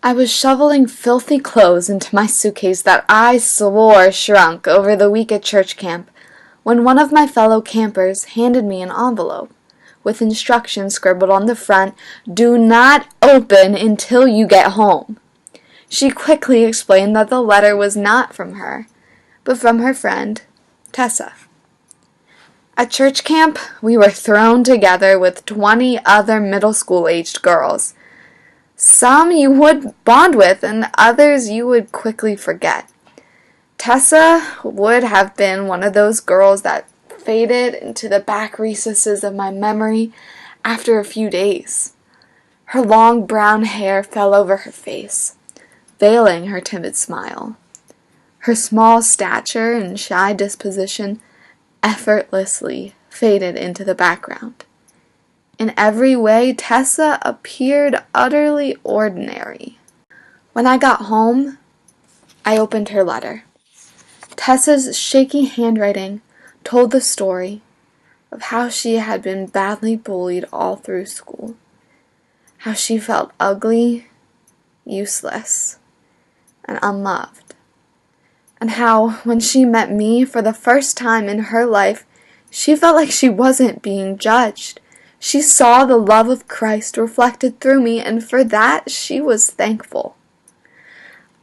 I was shoveling filthy clothes into my suitcase that I swore shrunk over the week at church camp when one of my fellow campers handed me an envelope with instructions scribbled on the front, "Do not open until you get home." She quickly explained that the letter was not from her, but from her friend, Tessa. At church camp, we were thrown together with 20 other middle school-aged girls. Some you would bond with, and others you would quickly forget. Tessa would have been one of those girls that faded into the back recesses of my memory after a few days. Her long brown hair fell over her face, veiling her timid smile. Her small stature and shy disposition effortlessly faded into the background. In every way, Tessa appeared utterly ordinary. When I got home, I opened her letter. Tessa's shaky handwriting told the story of how she had been badly bullied all through school, how she felt ugly, useless, and unloved, and how, when she met me for the first time in her life, she felt like she wasn't being judged. She saw the love of Christ reflected through me, and for that she was thankful.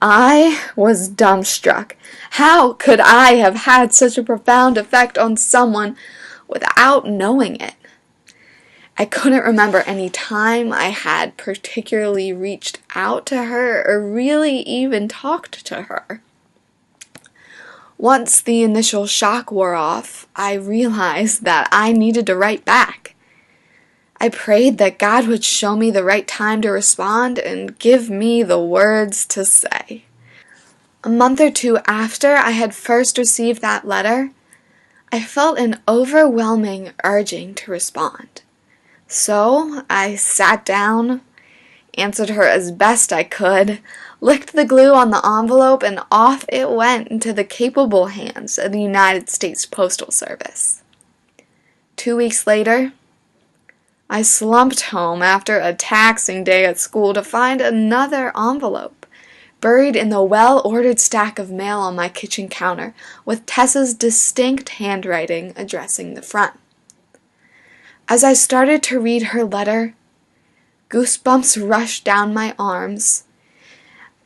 I was dumbstruck. How could I have had such a profound effect on someone without knowing it? I couldn't remember any time I had particularly reached out to her or really even talked to her. Once the initial shock wore off, I realized that I needed to write back. I prayed that God would show me the right time to respond and give me the words to say. A month or two after I had first received that letter, I felt an overwhelming urging to respond. So I sat down, answered her as best I could, licked the glue on the envelope, and off it went into the capable hands of the United States Postal Service. 2 weeks later, I slumped home after a taxing day at school to find another envelope buried in the well-ordered stack of mail on my kitchen counter, with Tessa's distinct handwriting addressing the front. As I started to read her letter, goosebumps rushed down my arms,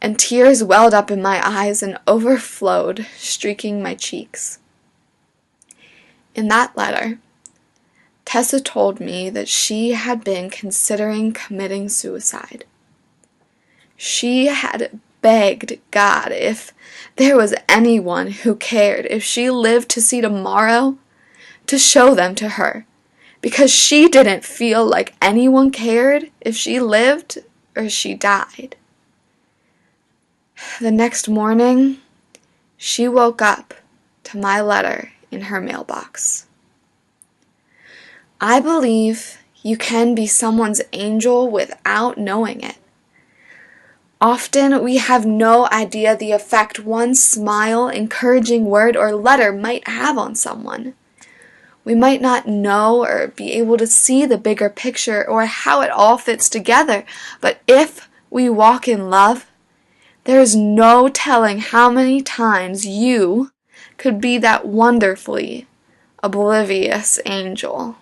and tears welled up in my eyes and overflowed, streaking my cheeks. In that letter, Tessa told me that she had been considering committing suicide. She had begged God, if there was anyone who cared, if she lived to see tomorrow, to show them to her, because she didn't feel like anyone cared if she lived or she died. The next morning, she woke up to my letter in her mailbox. I believe you can be someone's angel without knowing it. Often we have no idea the effect one smile, encouraging word, or letter might have on someone. We might not know or be able to see the bigger picture or how it all fits together, but if we walk in love, there is no telling how many times you could be that wonderfully oblivious angel.